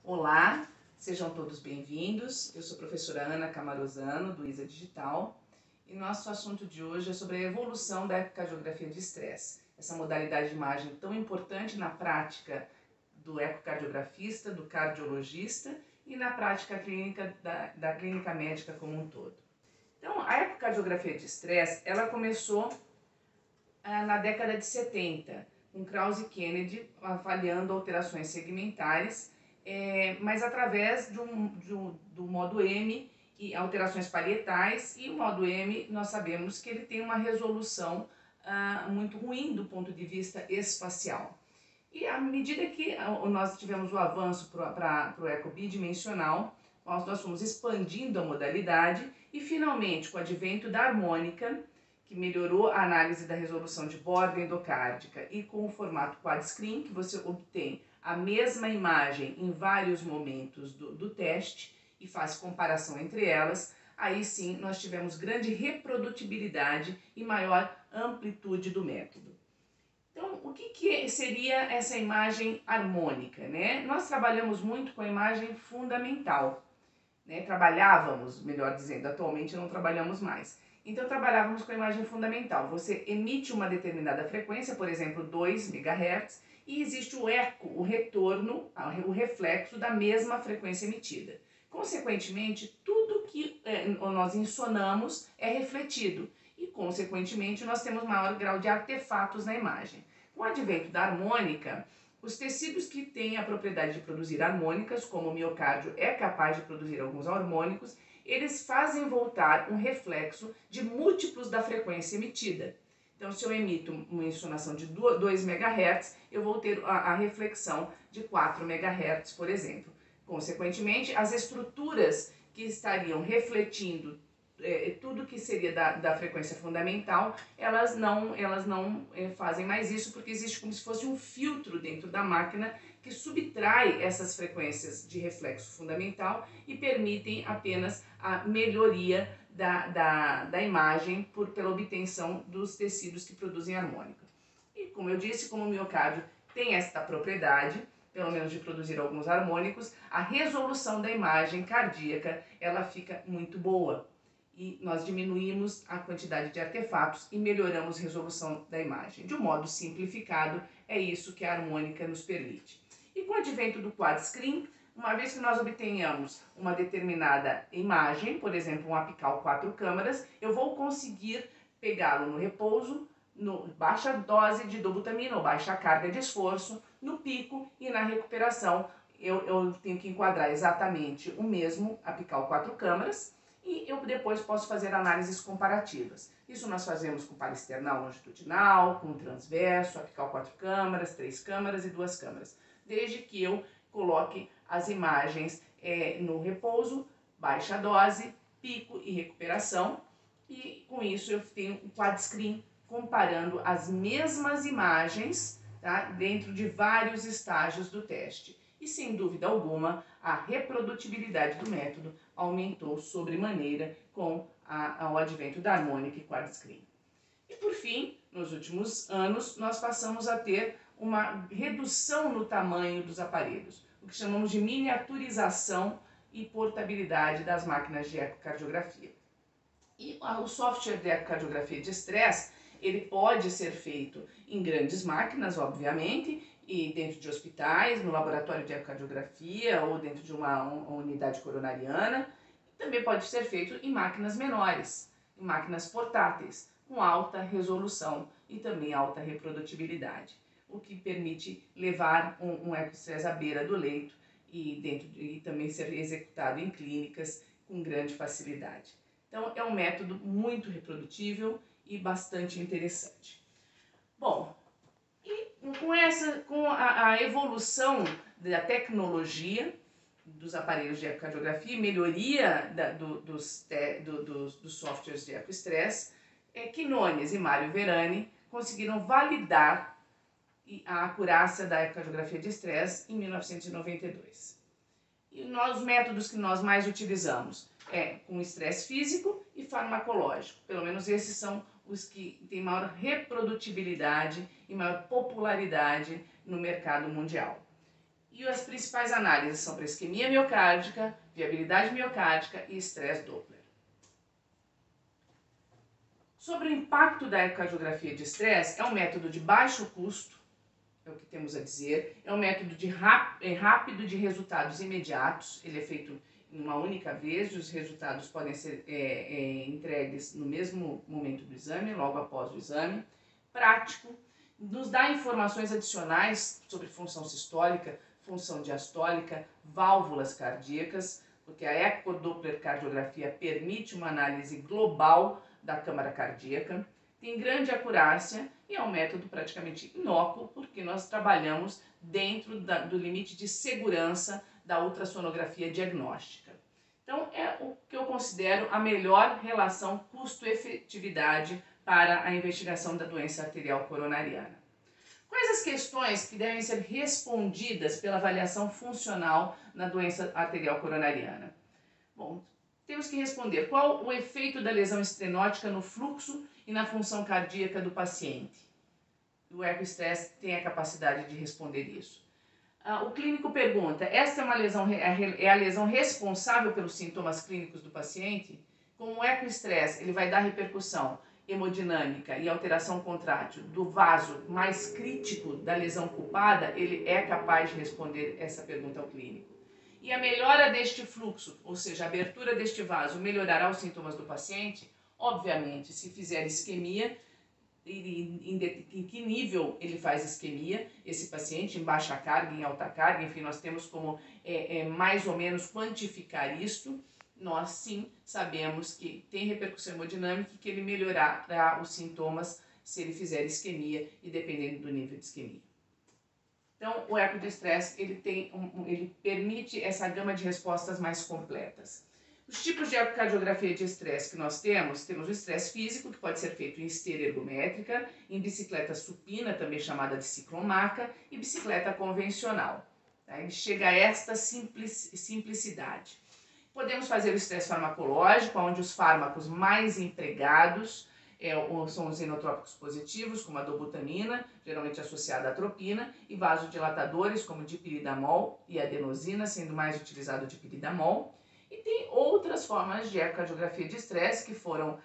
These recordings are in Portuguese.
Olá, sejam todos bem-vindos. Eu sou a professora Ana Camarosano, do ISA Digital, e nosso assunto de hoje é sobre a evolução da ecocardiografia de estresse, essa modalidade de imagem tão importante na prática do ecocardiografista, do cardiologista e na prática clínica da clínica médica como um todo. Então, a ecocardiografia de estresse, ela começou na década de 70, com Krause e Kennedy avaliando alterações segmentares, mas através do modo M e alterações parietais, e o modo M nós sabemos que ele tem uma resolução muito ruim do ponto de vista espacial. E à medida que nós tivemos o avanço para o eco bidimensional, nós fomos expandindo a modalidade e finalmente com o advento da harmônica, que melhorou a análise da resolução de borda endocárdica, e com o formato quad screen, que você obtém a mesma imagem em vários momentos do teste e faz comparação entre elas, aí sim nós tivemos grande reprodutibilidade e maior amplitude do método. Então, o que seria essa imagem harmônica, né? Nós trabalhamos muito com a imagem fundamental, né? Trabalhávamos, melhor dizendo, atualmente não trabalhamos mais. Então, trabalhávamos com a imagem fundamental. Você emite uma determinada frequência, por exemplo, 2 MHz, e existe o eco, o retorno, o reflexo da mesma frequência emitida. Consequentemente, tudo que nós ensonamos é refletido e, consequentemente, nós temos maior grau de artefatos na imagem. Com o advento da harmônica, os tecidos que têm a propriedade de produzir harmônicas, como o miocárdio é capaz de produzir alguns harmônicos, eles fazem voltar um reflexo de múltiplos da frequência emitida. Então, se eu emito uma ensonação de 2 MHz, eu vou ter a reflexão de 4 MHz, por exemplo. Consequentemente, as estruturas que estariam refletindo tudo que seria da frequência fundamental, elas não fazem mais isso, porque existe como se fosse um filtro dentro da máquina que subtrai essas frequências de reflexo fundamental e permitem apenas a melhoria da imagem pela obtenção dos tecidos que produzem harmônica. E como eu disse, como o miocárdio tem esta propriedade, pelo menos de produzir alguns harmônicos, a resolução da imagem cardíaca ela fica muito boa. E nós diminuímos a quantidade de artefatos e melhoramos a resolução da imagem. De um modo simplificado, é isso que a harmônica nos permite. E com o advento do quad screen, uma vez que nós obtenhamos uma determinada imagem, por exemplo, um apical 4 câmaras, eu vou conseguir pegá-lo no repouso, baixa dose de dobutamina ou baixa carga de esforço, no pico e na recuperação. Eu tenho que enquadrar exatamente o mesmo apical 4 câmaras, e eu depois posso fazer análises comparativas. Isso nós fazemos com parasternal longitudinal, com transverso, apical 4 câmaras, 3 câmaras e 2 câmaras. Desde que eu coloque as imagens no repouso, baixa dose, pico e recuperação. E com isso eu tenho um quad screen comparando as mesmas imagens, tá, dentro de vários estágios do teste. E sem dúvida alguma, a reprodutibilidade do método aumentou sobremaneira com o advento da harmônica e quad screen. E por fim, nos últimos anos, nós passamos a ter uma redução no tamanho dos aparelhos, o que chamamos de miniaturização e portabilidade das máquinas de ecocardiografia. E o software de ecocardiografia de estresse, ele pode ser feito em grandes máquinas, obviamente, e dentro de hospitais, no laboratório de ecocardiografia ou dentro de uma unidade coronariana. Também pode ser feito em máquinas menores, em máquinas portáteis, com alta resolução e também alta reprodutibilidade, o que permite levar um ecostresse à beira do leito e também ser executado em clínicas com grande facilidade. Então, é um método muito reprodutível e bastante interessante. Bom, com a evolução da tecnologia dos aparelhos de ecocardiografia e melhoria dos softwares de ecostresse, Quinones e Mário Verani conseguiram validar a acurácia da ecocardiografia de estresse em 1992. E os métodos que nós mais utilizamos com estresse físico e farmacológico. Pelo menos esses são os que têm maior reprodutibilidade e maior popularidade no mercado mundial. E as principais análises são para isquemia miocárdica, viabilidade miocárdica e estresse Doppler. Sobre o impacto da ecocardiografia de estresse, é um método de baixo custo, é o que temos a dizer, é um método rápido de resultados imediatos, ele é feito em uma única vez, os resultados podem ser entregues no mesmo momento do exame, logo após o exame, prático, nos dá informações adicionais sobre função sistólica, função diastólica, válvulas cardíacas, porque a ecodoppler cardiografia permite uma análise global da câmara cardíaca, tem grande acurácia e é um método praticamente inócuo, porque nós trabalhamos dentro do limite de segurança da ultrassonografia diagnóstica. Então, é o que eu considero a melhor relação custo-efetividade para a investigação da doença arterial coronariana. Quais as questões que devem ser respondidas pela avaliação funcional na doença arterial coronariana? Bom, temos que responder qual o efeito da lesão estenótica no fluxo e na função cardíaca do paciente. O ecostresse tem a capacidade de responder isso. O clínico pergunta, esta é uma lesão, é a lesão responsável pelos sintomas clínicos do paciente? Com o ecostresse, ele vai dar repercussão hemodinâmica e alteração contrátil do vaso mais crítico da lesão culpada, ele é capaz de responder essa pergunta ao clínico. E a melhora deste fluxo, ou seja, a abertura deste vaso, melhorará os sintomas do paciente? Obviamente, se fizer isquemia, em que nível ele faz isquemia, esse paciente, em baixa carga, em alta carga, enfim, nós temos como mais ou menos quantificar isto. Nós sim sabemos que tem repercussão hemodinâmica e que ele melhorará os sintomas se ele fizer isquemia e dependendo do nível de isquemia. Então, o eco de estresse, ele permite essa gama de respostas mais completas. Os tipos de ecocardiografia de estresse que nós temos o estresse físico, que pode ser feito em esteira ergométrica, em bicicleta supina, também chamada de ciclomaca, e bicicleta convencional. Tá? Ele chega a esta simplicidade. Podemos fazer o estresse farmacológico, onde os fármacos mais empregados são os inotrópicos positivos, como a dobutamina, geralmente associada à atropina, e vasodilatadores, como dipiridamol e adenosina, sendo mais utilizado o dipiridamol. E tem outras formas de ecocardiografia de estresse que foram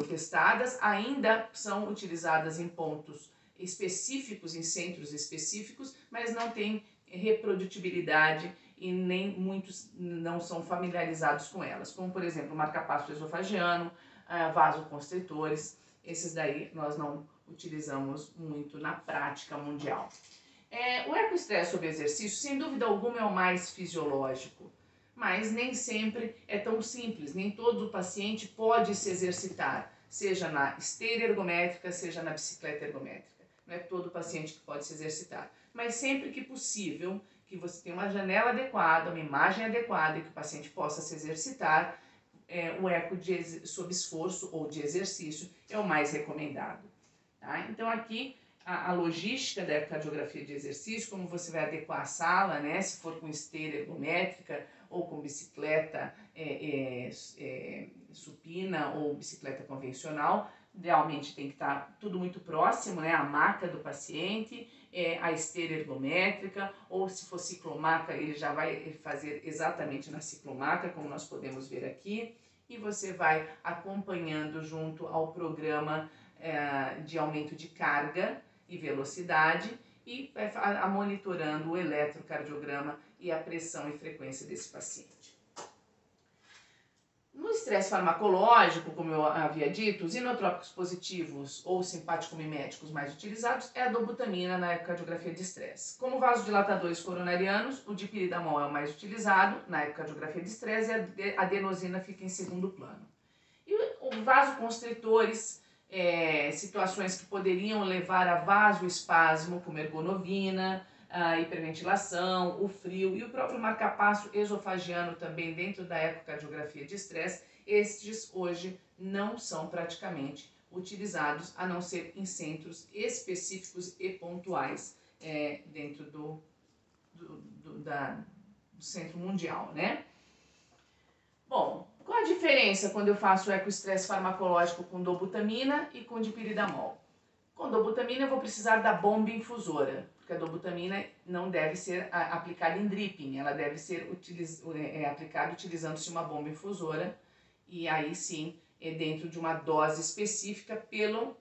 testadas, ainda são utilizadas em pontos específicos, em centros específicos, mas não tem reprodutibilidade e nem muitos não são familiarizados com elas, como por exemplo o marcapasso esofagiano, vasoconstritores, esses daí nós não utilizamos muito na prática mundial. O ecoestresse sob exercício, sem dúvida alguma, é o mais fisiológico, mas nem sempre é tão simples, nem todo paciente pode se exercitar, seja na esteira ergométrica, seja na bicicleta ergométrica. Não é todo paciente que pode se exercitar, mas sempre que possível, que você tenha uma janela adequada, uma imagem adequada e que o paciente possa se exercitar, o eco sob esforço ou de exercício é o mais recomendado. Tá? Então aqui a logística da ecocardiografia de exercício, como você vai adequar a sala, né? Se for com esteira ergométrica ou com bicicleta supina ou bicicleta convencional, realmente tem que estar tudo muito próximo, né? A maca do paciente, a esteira ergométrica, ou se for ciclomaca, ele já vai fazer exatamente na ciclomaca, como nós podemos ver aqui, e você vai acompanhando junto ao programa de aumento de carga e velocidade e vai monitorando o eletrocardiograma e a pressão e frequência desse paciente. No estresse farmacológico, como eu havia dito, os inotrópicos positivos ou simpático-miméticos mais utilizados é a dobutamina na ecocardiografia de estresse. Como vasodilatadores coronarianos, o dipiridamol é o mais utilizado na ecocardiografia de estresse e a adenosina fica em segundo plano. E os vasoconstritores, situações que poderiam levar a vasoespasmo, como ergonovina, a hiperventilação, o frio e o próprio marcapasso esofagiano também dentro da ecocardiografia de estresse, estes hoje não são praticamente utilizados, a não ser em centros específicos e pontuais dentro do centro mundial, né? Bom, qual a diferença quando eu faço ecoestresse farmacológico com dobutamina e com dipiridamol? Com dobutamina eu vou precisar da bomba infusora, porque porque a dobutamina não deve ser aplicada em dripping, ela deve ser aplicada utilizando-se uma bomba infusora, e aí sim, dentro de uma dose específica pelo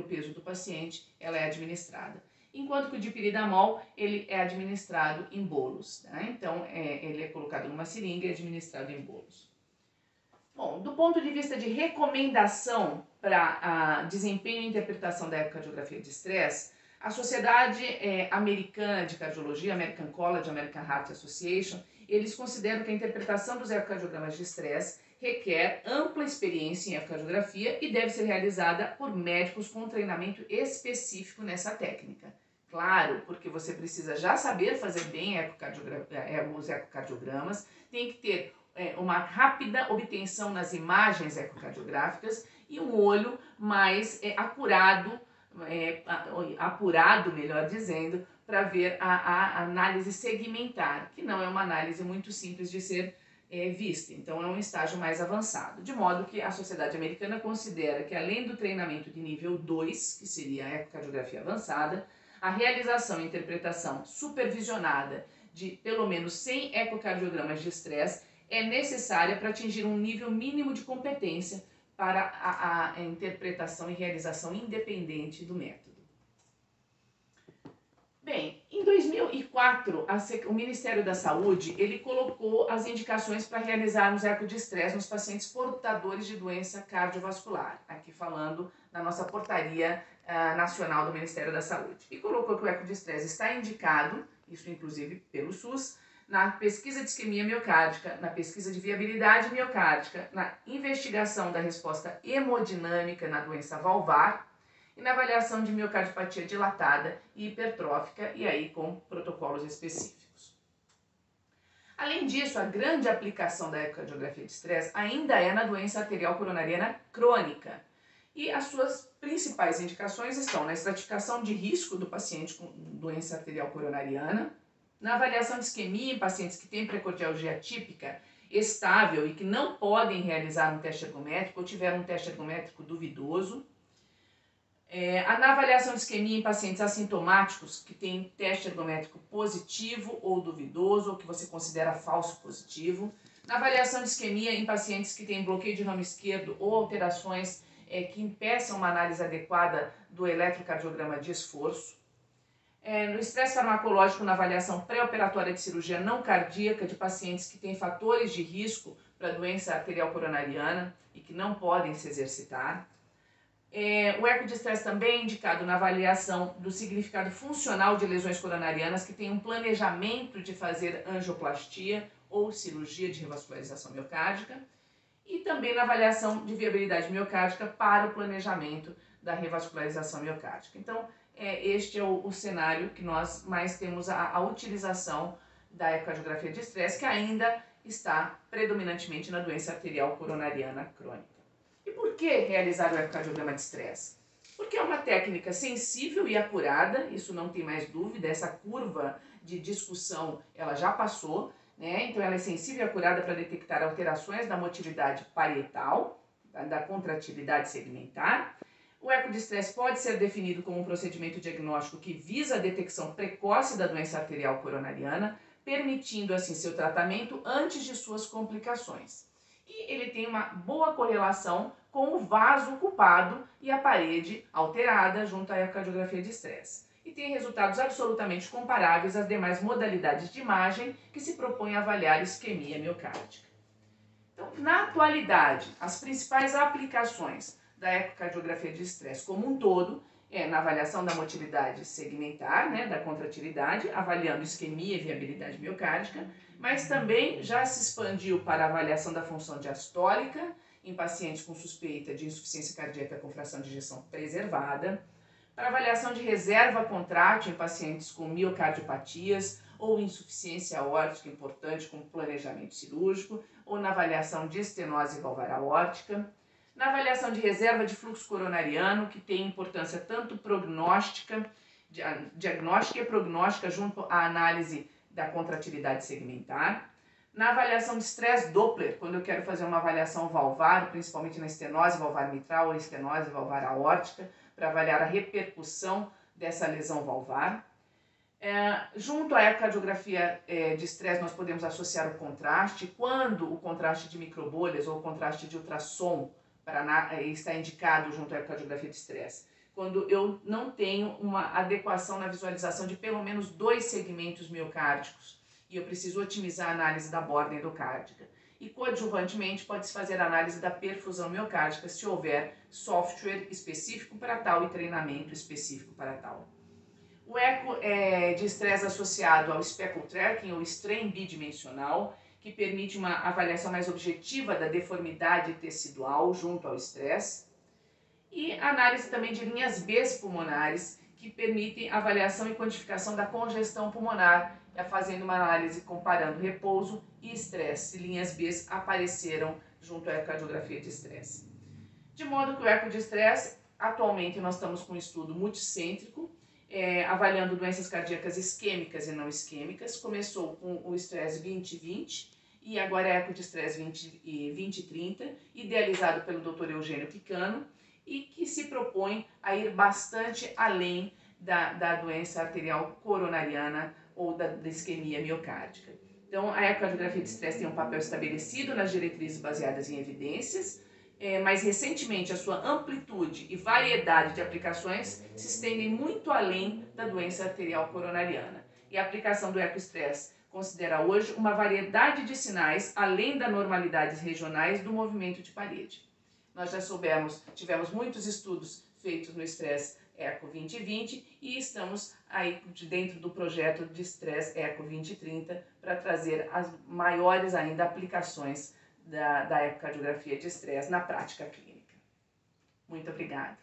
peso do paciente, ela é administrada. Enquanto que o dipiridamol, ele é administrado em bolos, tá? Então, ele é colocado numa seringa e administrado em bolos. Bom, do ponto de vista de recomendação para desempenho e interpretação da ecocardiografia de estresse, a Sociedade Americana de Cardiologia, American College, American Heart Association, eles consideram que a interpretação dos ecocardiogramas de estresse requer ampla experiência em ecocardiografia e deve ser realizada por médicos com treinamento específico nessa técnica. Claro, porque você precisa já saber fazer bem os ecocardiogramas, tem que ter uma rápida obtenção nas imagens ecocardiográficas e um olho mais apurado, melhor dizendo, para ver a análise segmentar, que não é uma análise muito simples de ser vista, então é um estágio mais avançado, de modo que a Sociedade Americana considera que além do treinamento de nível 2, que seria a ecocardiografia avançada, a realização e interpretação supervisionada de pelo menos 100 ecocardiogramas de estresse é necessária para atingir um nível mínimo de competência para a interpretação e realização independente do método. Bem, em 2004, o Ministério da Saúde ele colocou as indicações para realizarmos eco de estresse nos pacientes portadores de doença cardiovascular, aqui falando na nossa portaria nacional do Ministério da Saúde. E colocou que o eco de estresse está indicado, isso inclusive pelo SUS, na pesquisa de isquemia miocárdica, na pesquisa de viabilidade miocárdica, na investigação da resposta hemodinâmica na doença valvar e na avaliação de miocardiopatia dilatada e hipertrófica, e aí com protocolos específicos. Além disso, a grande aplicação da ecocardiografia de estresse ainda é na doença arterial coronariana crônica, e as suas principais indicações estão na estratificação de risco do paciente com doença arterial coronariana, na avaliação de isquemia em pacientes que têm precordialgia típica estável e que não podem realizar um teste ergométrico ou tiveram um teste ergométrico duvidoso, na avaliação de isquemia em pacientes assintomáticos que têm teste ergométrico positivo ou duvidoso ou que você considera falso positivo, na avaliação de isquemia em pacientes que têm bloqueio de ramo esquerdo ou alterações que impeçam uma análise adequada do eletrocardiograma de esforço, no estresse farmacológico na avaliação pré-operatória de cirurgia não cardíaca de pacientes que têm fatores de risco para doença arterial coronariana e que não podem se exercitar. O eco de estresse também é indicado na avaliação do significado funcional de lesões coronarianas que têm um planejamento de fazer angioplastia ou cirurgia de revascularização miocárdica e também na avaliação de viabilidade miocárdica para o planejamento da revascularização miocárdica. Então, este é o cenário que nós mais temos a utilização da ecocardiografia de estresse, que ainda está predominantemente na doença arterial coronariana crônica. E por que realizar o ecocardiograma de estresse? Porque é uma técnica sensível e acurada, isso não tem mais dúvida, essa curva de discussão ela já passou, né? Então ela é sensível e acurada para detectar alterações da motilidade parietal, da contratividade segmentar. O eco de estresse pode ser definido como um procedimento diagnóstico que visa a detecção precoce da doença arterial coronariana, permitindo assim seu tratamento antes de suas complicações. E ele tem uma boa correlação com o vaso ocupado e a parede alterada junto à ecocardiografia de estresse. E tem resultados absolutamente comparáveis às demais modalidades de imagem que se propõem a avaliar isquemia miocárdica. Então, na atualidade, as principais aplicações da ecocardiografia de estresse como um todo na avaliação da motilidade segmentar, né, da contratilidade, avaliando isquemia e viabilidade miocárdica, mas também já se expandiu para a avaliação da função diastólica em pacientes com suspeita de insuficiência cardíaca com fração de ejeção preservada, para avaliação de reserva contrátil em pacientes com miocardiopatias ou insuficiência aórtica importante com planejamento cirúrgico, ou na avaliação de estenose valvar aórtica, na avaliação de reserva de fluxo coronariano, que tem importância tanto diagnóstica e prognóstica junto à análise da contratilidade segmentar, na avaliação de estresse Doppler, quando eu quero fazer uma avaliação valvar, principalmente na estenose valvar mitral ou estenose valvar aórtica, para avaliar a repercussão dessa lesão valvar, Junto à ecocardiografia de estresse, nós podemos associar o contraste. Quando o contraste de microbolhas ou o contraste de ultrassom está indicado junto à ecocardiografia de estresse. Quando eu não tenho uma adequação na visualização de pelo menos 2 segmentos miocárdicos e eu preciso otimizar a análise da borda endocárdica. E coadjuvantemente pode-se fazer análise da perfusão miocárdica se houver software específico para tal e treinamento específico para tal. O eco de estresse associado ao speckle tracking ou strain bidimensional, que permite uma avaliação mais objetiva da deformidade tecidual junto ao estresse. E análise também de linhas B pulmonares, que permitem avaliação e quantificação da congestão pulmonar, fazendo uma análise comparando repouso e estresse, se linhas B apareceram junto à ecocardiografia de estresse. De modo que o eco de estresse, atualmente nós estamos com um estudo multicêntrico, avaliando doenças cardíacas isquêmicas e não isquêmicas. Começou com o estresse 2020 e agora é eco de estresse 2030, idealizado pelo Dr. Eugênio Picano, e que se propõe a ir bastante além da doença arterial coronariana ou da isquemia miocárdica. Então, a ecocardiografia de estresse tem um papel estabelecido nas diretrizes baseadas em evidências, mas recentemente a sua amplitude e variedade de aplicações se estendem muito além da doença arterial coronariana. E a aplicação do ecoestresse considera hoje uma variedade de sinais além das normalidades regionais do movimento de parede. Nós já tivemos muitos estudos feitos no estresse Eco 2020 e estamos aí dentro do projeto de estresse Eco 2030 para trazer as maiores ainda aplicações da ecocardiografia de estresse na prática clínica. Muito obrigada.